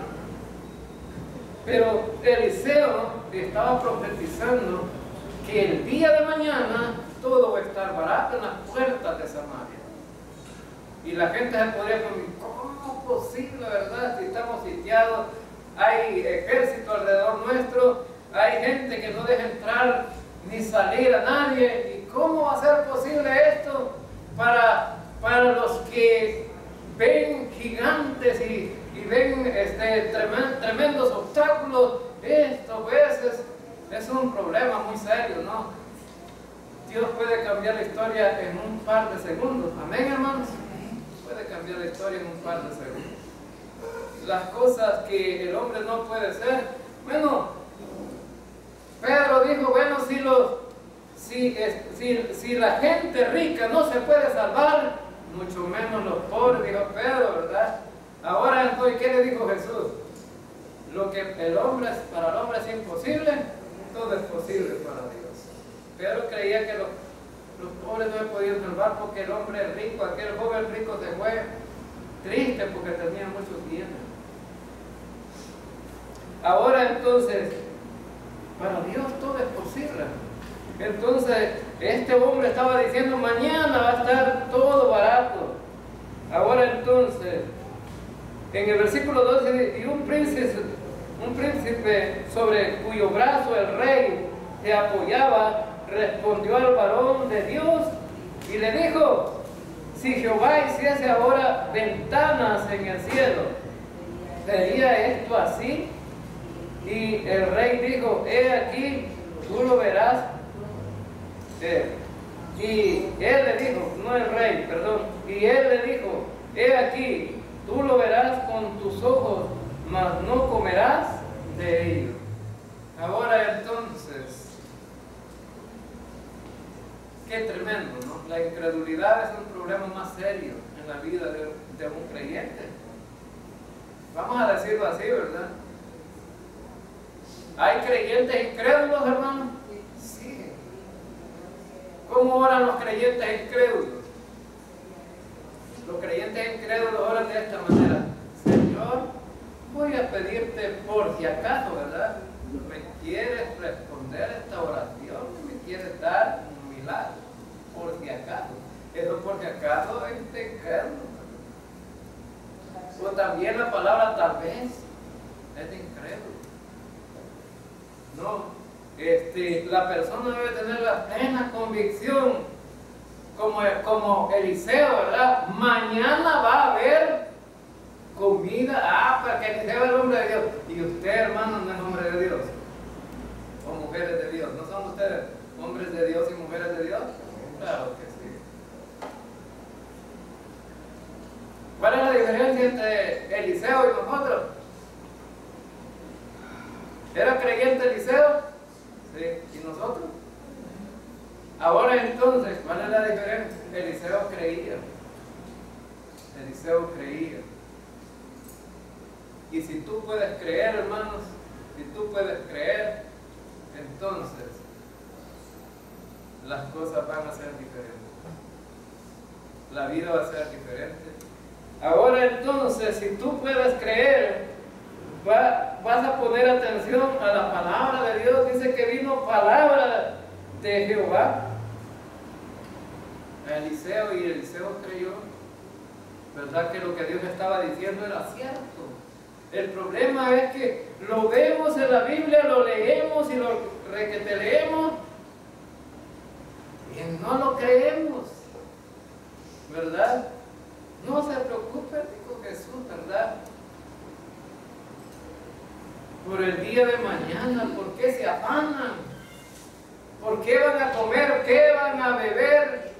Pero Eliseo estaba profetizando que el día de mañana todo va a estar barato en las puertas de Samaria. Y la gente se podría preguntar, ¿cómo es posible, verdad? Si estamos sitiados, hay ejército alrededor nuestro, hay gente que no deja entrar ni salir a nadie. ¿Y cómo va a ser posible esto para los que ven gigantes y ven tremendos obstáculos? Esto pues es un problema muy serio, ¿no? Dios puede cambiar la historia en un par de segundos. Amén, hermanos. Puede cambiar la historia en un par de segundos. Las cosas que el hombre no puede ser. Bueno, Pedro dijo, bueno, si la gente rica no se puede salvar, mucho menos los pobres, dijo Pedro, ¿verdad? Ahora entonces, ¿qué le dijo Jesús? Lo que para el hombre es imposible, todo es posible para Dios. Pedro creía que los pobres no se podían salvar porque el hombre rico, aquel joven rico se fue triste porque tenía muchos bienes. Ahora entonces, para Dios todo es posible. Entonces, este hombre estaba diciendo, mañana va a estar todo barato. Ahora entonces, en el versículo 12, y un príncipe sobre cuyo brazo el rey se apoyaba, respondió al varón de Dios y le dijo, si Jehová hiciese ahora ventanas en el cielo, ¿sería esto así? Y el rey dijo, he aquí, tú lo verás. Y él le dijo, no el rey, perdón, y él le dijo, he aquí, tú lo verás con tus ojos, mas no comerás de ello. Ahora entonces, qué tremendo, ¿no? La incredulidad es un problema más serio en la vida de un creyente. Vamos a decirlo así, ¿verdad? ¿Hay creyentes incrédulos, hermanos? Sí. ¿Cómo oran los creyentes incrédulos? Los creyentes incrédulos oran de esta manera: Señor, pedirte por si acaso, ¿verdad? ¿Me quieres responder esta oración? ¿Me quieres dar un milagro? Por si acaso. Eso por si acaso es de incrédulo. O también la palabra tal vez es de incrédulo. No. La persona debe tener la plena convicción, como Eliseo, ¿verdad? Mañana va a haber comida, para que Eliseo es el hombre de Dios. Y usted, hermano, no es hombre de Dios, o mujeres de Dios. ¿No son ustedes hombres de Dios y mujeres de Dios? Claro que sí. ¿Cuál es la diferencia entre Eliseo y nosotros? ¿Era creyente Eliseo? Sí. ¿Y nosotros? Ahora entonces, ¿cuál es la diferencia? Eliseo creía. Eliseo creía. Y si tú puedes creer, hermanos, si tú puedes creer, entonces las cosas van a ser diferentes. La vida va a ser diferente. Ahora entonces, si tú puedes creer, vas a poner atención a la palabra de Dios. Dice que vino palabra de Jehová a Eliseo, y Eliseo creyó, ¿verdad? Que lo que Dios estaba diciendo era cierto. El problema es que lo vemos en la Biblia, lo leemos y lo requete leemos y no lo creemos, ¿verdad? No se preocupe, dijo Jesús, ¿verdad? Por el día de mañana. ¿Por qué se afanan? ¿Por qué van a comer? ¿Qué van a beber?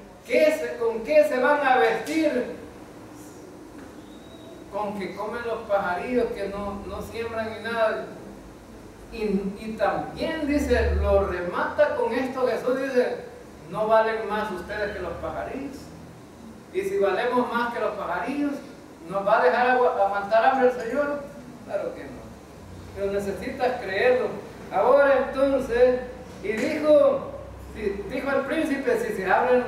¿Con qué se van a vestir? Con que comen los pajarillos que no siembran ni nada. Y también dice, lo remata con esto Jesús, dice, no valen más ustedes que los pajarillos. Y si valemos más que los pajarillos, ¿nos va a dejar aguantar hambre el Señor? Claro que no. Pero necesitas creerlo. Ahora entonces, y dijo el príncipe, si se abren,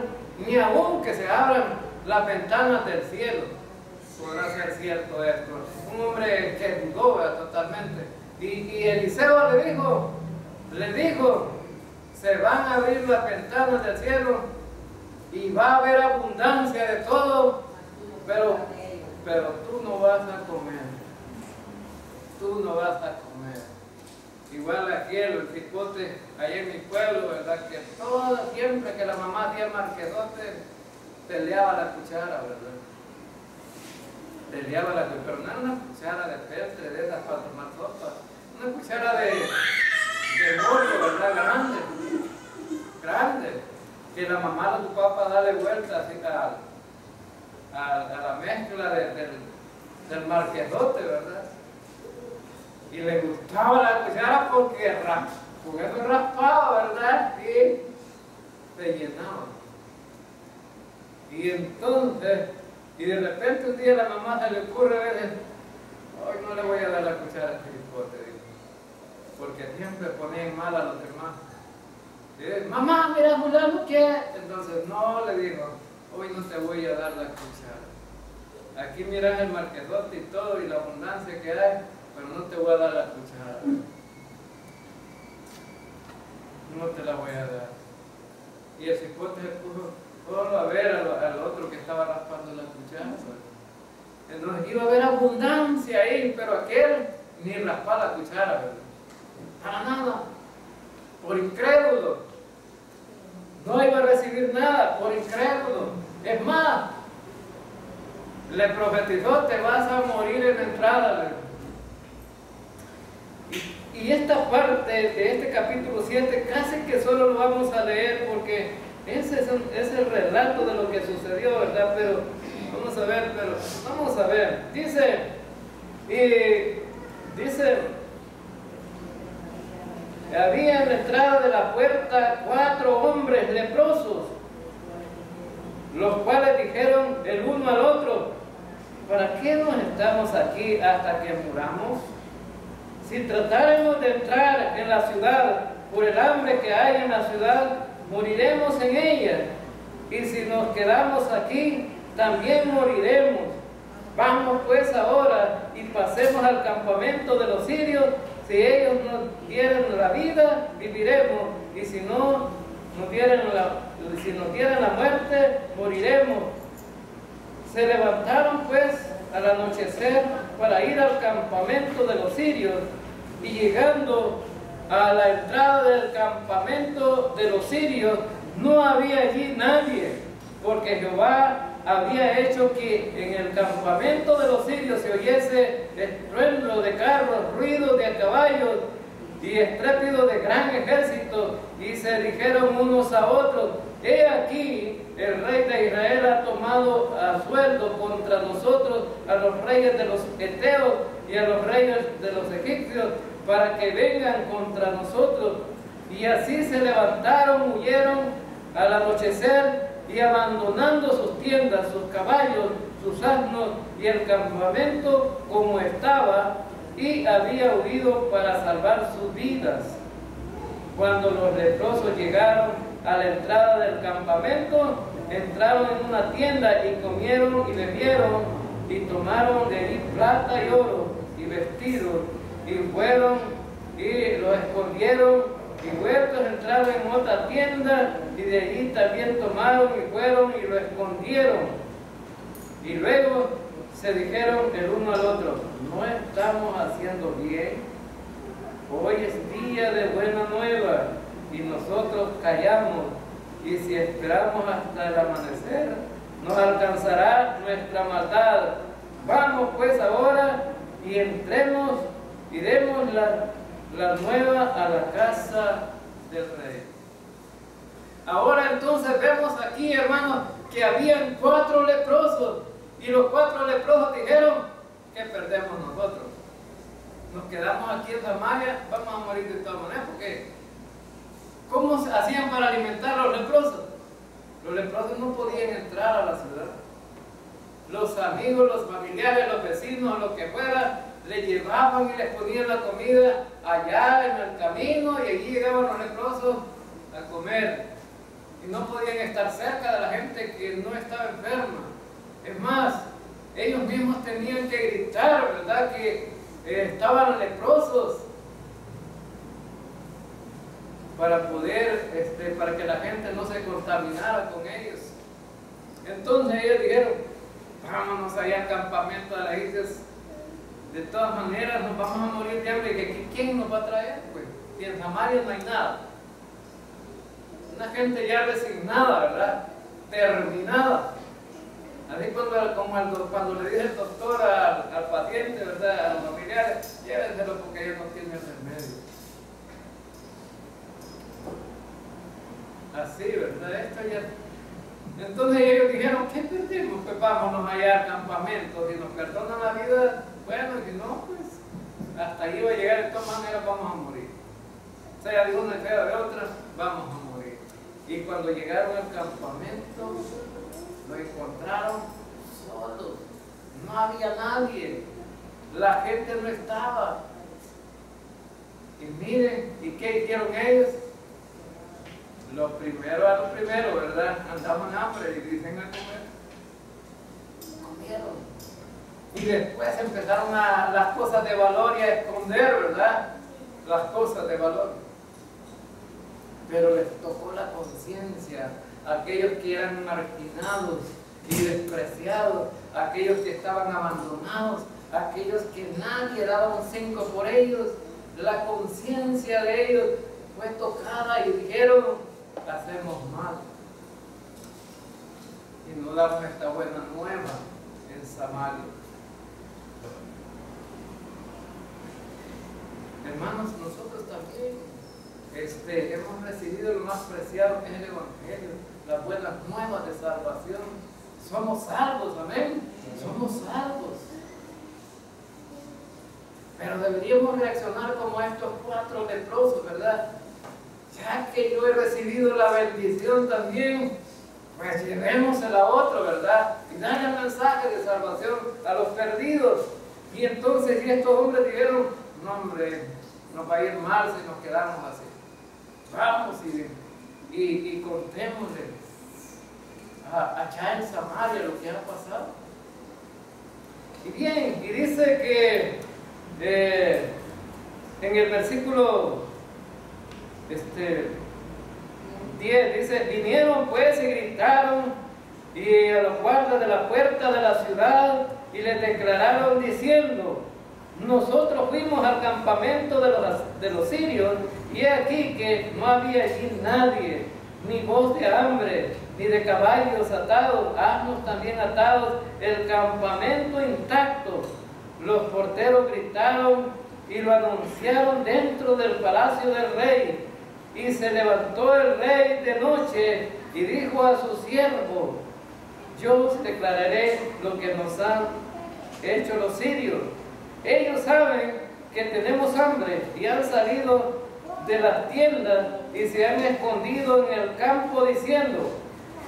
ni aún que se abran las ventanas del cielo, podrá ser cierto esto. Un hombre que dudó totalmente. Y Eliseo le dijo, se van a abrir las ventanas del cielo y va a haber abundancia de todo, pero tú no vas a comer. Tú no vas a comer. Igual aquí el cipote, allá en mi pueblo, ¿verdad? Que siempre que la mamá hacía marquesote, peleaba la cuchara, ¿verdad? Peleaba la cuchara, pero no era una cuchara de peltre de esas para tomar sopa, una cuchara de mollo, ¿verdad? Grande, que la mamá la ocupaba para darle vuelta así a la mezcla del marquesote, ¿verdad? Y le gustaba la cuchara porque con eso raspaba, ¿verdad? Y se llenaba. Y entonces, de repente un día a la mamá se le ocurre a veces, hoy no le voy a dar la cuchara a este hipote, porque siempre ponían mal a los demás. Y dice, mamá, mira, fulano, ¿qué? Entonces, no, le digo, hoy no te voy a dar la cuchara. Aquí miran el marquesote y todo, y la abundancia que hay, pero no te voy a dar la cuchara. No te la voy a dar. Y el cipote se puso solo a ver al otro que estaba raspando la cuchara. Entonces iba a haber abundancia ahí, pero aquel ni raspaba la cuchara, ¿verdad? Para nada. Por incrédulo. No iba a recibir nada, por incrédulo. Es más, le profetizó, te vas a morir en la entrada. Y esta parte de este capítulo 7 casi que solo lo vamos a leer porque ese es el relato de lo que sucedió, ¿verdad? Pero vamos a ver, dice, había en la entrada de la puerta 4 hombres leprosos, los cuales dijeron el uno al otro, ¿para qué nos estamos aquí hasta que muramos? Si tratáramos de entrar en la ciudad por el hambre que hay en la ciudad, moriremos en ella. Y si nos quedamos aquí, también moriremos. Vamos pues ahora y pasemos al campamento de los sirios. Si ellos nos dieren la vida, viviremos, y si nos dieren la muerte, moriremos. Se levantaron pues al anochecer para ir al campamento de los sirios, y llegando a la entrada del campamento de los sirios, no había allí nadie, porque Jehová había hecho que en el campamento de los sirios se oyese estruendo de carros, ruido de caballos y estrépito de gran ejército, y se dijeron unos a otros: he aquí, el rey de Israel ha tomado a sueldo contra nosotros a los reyes de los heteos y a los reyes de los egipcios, para que vengan contra nosotros. Y así se levantaron, huyeron al anochecer, y abandonando sus tiendas, sus caballos, sus asnos y el campamento como estaba, y había huido para salvar sus vidas. Cuando los leprosos llegaron a la entrada del campamento, entraron en una tienda y comieron y bebieron, y tomaron de allí plata y oro y vestidos, y fueron y lo escondieron. Y vueltos entraron en otra tienda, y de allí también tomaron y fueron y lo escondieron. Y luego se dijeron el uno al otro: no estamos haciendo bien. Hoy es día de buena nueva, y nosotros callamos, y si esperamos hasta el amanecer, nos alcanzará nuestra maldad. Vamos pues ahora y entremos y demos la nueva a la casa del rey. Ahora entonces vemos aquí, hermanos, que habían 4 leprosos, y los 4 leprosos dijeron: ¿qué perdemos nosotros? Nos quedamos aquí en Samaria, vamos a morir de todas maneras, porque ¿cómo se hacían para alimentar a los leprosos? Los leprosos no podían entrar a la ciudad. Los amigos, los familiares, los vecinos, lo que fuera, le llevaban y les ponían la comida allá en el camino, y allí llegaban los leprosos a comer, y no podían estar cerca de la gente que no estaba enferma. Es más, ellos mismos tenían que gritar, ¿verdad?, que estaban leprosos, para poder, para que la gente no se contaminara con ellos. Entonces ellos dijeron: vámonos allá al campamento de las islas. De todas maneras nos vamos a morir de hambre. ¿Quién nos va a traer? Pues, y en Samaria no hay nada. Una gente ya resignada, ¿verdad? Terminada. Así cuando le dice el doctor al paciente, ¿verdad?, a los familiares: llévenselo porque ellos no tienen remedio. Así, ¿verdad? Esto ya. Entonces ellos dijeron: ¿qué perdimos? Pues vámonos allá al campamento. Si nos perdonan la vida, bueno, y si no, pues hasta ahí va a llegar. De todas maneras vamos a morir. Sea de una y sea de otra, vamos a morir. Y cuando llegaron al campamento, lo encontraron solos. No había nadie. La gente no estaba. Y miren, ¿y qué hicieron ellos? Lo primero, ¿verdad? Andaban hambre y dicen a comer. Comieron. Y después empezaron las cosas de valor y a esconder, ¿verdad? Las cosas de valor. Pero les tocó la conciencia a aquellos que eran marginados y despreciados, a aquellos que estaban abandonados, a aquellos que nadie daba un 5 por ellos. La conciencia de ellos fue tocada y dijeron: hacemos mal y no damos esta buena nueva en Samaria. Hermanos, nosotros también hemos recibido lo más preciado, que es el Evangelio, las buenas nuevas de salvación. Somos salvos, amén. Somos salvos. Pero deberíamos reaccionar como estos 4 leprosos, ¿verdad? Ya que yo he recibido la bendición también, pues llevémosela a otro, ¿verdad? Y darle el mensaje de salvación a los perdidos. Y entonces estos hombres dijeron: no, hombre, nos va a ir mal si nos quedamos así. Vamos y contémosle allá en Samaria lo que ha pasado. Y bien, y dice que en el versículo 10 dice: vinieron pues y gritaron y a los guardas de la puerta de la ciudad y les declararon diciendo: nosotros fuimos al campamento de los sirios, y he aquí que no había allí nadie, ni voz de hambre, ni de caballos atados, asnos también atados, el campamento intacto. Los porteros gritaron y lo anunciaron dentro del palacio del rey. Y se levantó el rey de noche y dijo a su siervo: yo os declararé lo que nos han hecho los sirios. Ellos saben que tenemos hambre y han salido de las tiendas y se han escondido en el campo diciendo: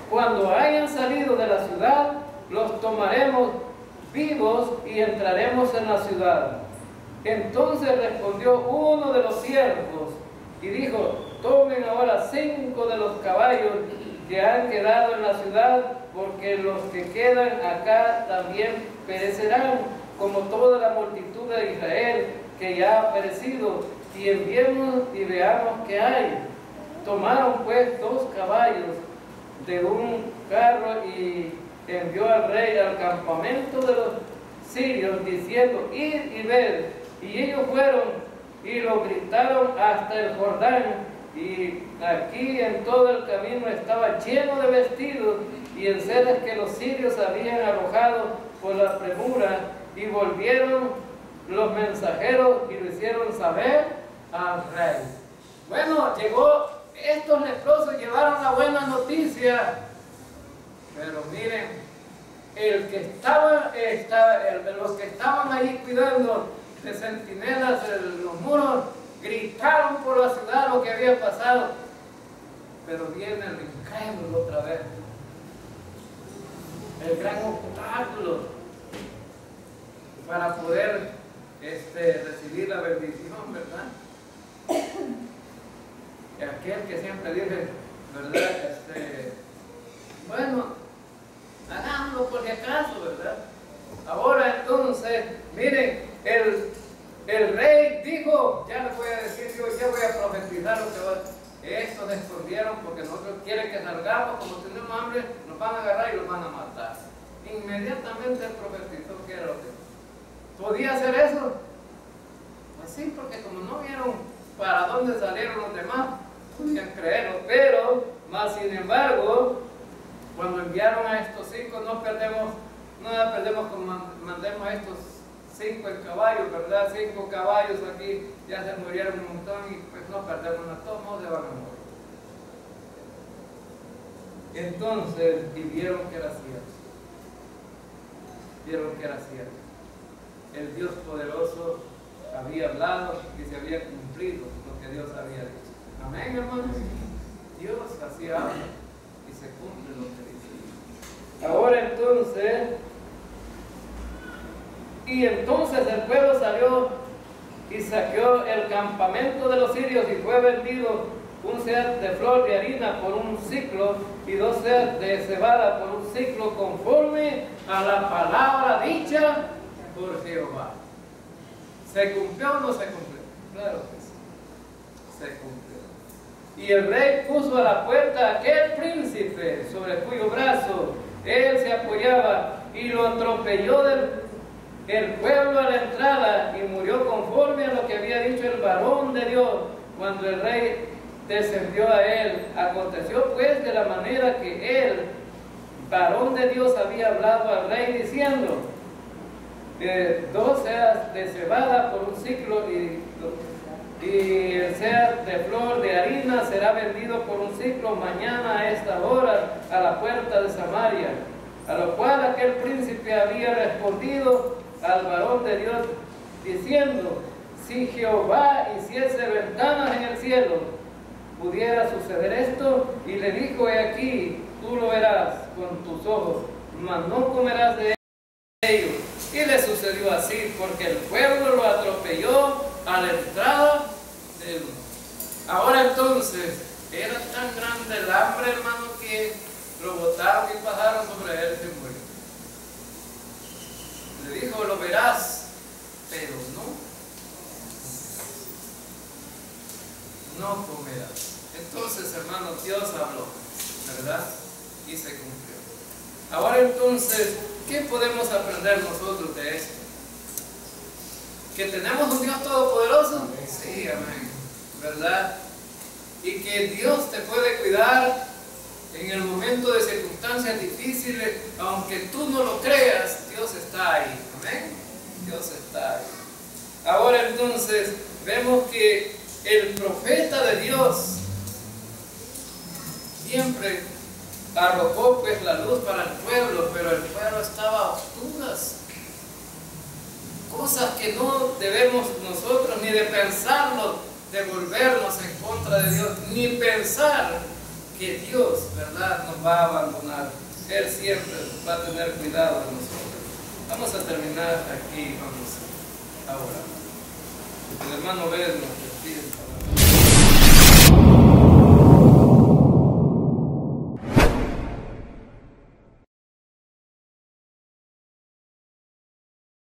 cuando hayan salido de la ciudad, los tomaremos vivos y entraremos en la ciudad. Entonces respondió uno de los siervos y dijo: tomen ahora 5 de los caballos que han quedado en la ciudad, porque los que quedan acá también perecerán, como toda la multitud de Israel que ya ha perecido, y enviemos y veamos qué hay. Tomaron pues 2 caballos de un carro y envió al rey al campamento de los sirios, diciendo: id y ved. Y ellos fueron y lo gritaron hasta el Jordán, y aquí en todo el camino estaba lleno de vestidos y enseres que los sirios habían arrojado por la premura. Y volvieron los mensajeros y lo hicieron saber al rey. Bueno, llegó, estos leprosos llevaron la buena noticia, pero miren, los que estaban ahí cuidando de centinelas en los muros, gritaron por la ciudad lo que había pasado, pero viene el incrédulo otra vez, el gran obstáculo para poder recibir la bendición, ¿verdad? Aquel que siempre dice, ¿verdad? Bueno, hagámoslo por si acaso, ¿verdad? Ahora entonces, miren, el rey dijo: ya les voy a decir, yo ya voy a profetizar lo que va. Estos se escondieron porque nosotros quieren que salgamos, como tenemos hambre, nos van a agarrar y los van a matar. Inmediatamente él profetizó que era lo que podía hacer eso. Así, porque como no vieron para dónde salieron los demás, podían creerlo. Pero, más sin embargo, cuando enviaron a estos 5, no perdemos como mandemos a estos 5 en caballos, ¿verdad? 5 caballos aquí, ya se murieron un montón y pues no perdemos a todos modos, se van a morir. Entonces, y vieron que era cierto. Vieron que era cierto. El Dios poderoso había hablado y se había cumplido lo que Dios había dicho. Amén, hermanos. Dios así habla y se cumple lo que dice. Ahora entonces el pueblo salió y saqueó el campamento de los sirios, y fue vendido un seah de flor de harina por un siclo y 2 seahs de cebada por un siclo, conforme a la palabra dicha por Jehová. ¿Se cumplió o no se cumplió? Claro que sí, se cumplió. Y el rey puso a la puerta aquel príncipe sobre cuyo brazo él se apoyaba, y lo atropelló el pueblo a la entrada, y murió conforme a lo que había dicho el varón de Dios cuando el rey descendió a él. Aconteció pues de la manera que el varón de Dios había hablado al rey diciendo: 2 seahs de cebada por un siclo y el seah de flor de harina será vendido por un siclo mañana a esta hora a la puerta de Samaria. A lo cual aquel príncipe había respondido al varón de Dios diciendo: si Jehová hiciese ventanas en el cielo, pudiera suceder esto. Y le dijo: he aquí, tú lo verás con tus ojos, mas no comerás de ellos. Y le sucedió así, porque el pueblo lo atropelló a la entrada del mundo. Ahora entonces, era tan grande el hambre, hermano, que lo botaron y pasaron sobre él y se murió. Le dijo no comerás. Entonces, hermanos, Dios habló, ¿verdad? Y se cumplió. Ahora entonces, ¿qué podemos aprender nosotros de esto? ¿Que tenemos un Dios todopoderoso? Sí, amén, ¿verdad? Y que Dios te puede cuidar en el momento de circunstancias difíciles, aunque tú no lo creas, Dios está ahí, amén. Dios está ahí. Ahora entonces, vemos que el profeta de Dios siempre arrojó pues la luz para el pueblo, pero el pueblo estaba a oscuras. Cosas que no debemos nosotros ni de pensarlo, de volvernos en contra de Dios, ni pensar que Dios, ¿verdad?, nos va a abandonar. Él siempre va a tener cuidado de nosotros. Vamos a terminar aquí, vamos ahora. El hermano Bedno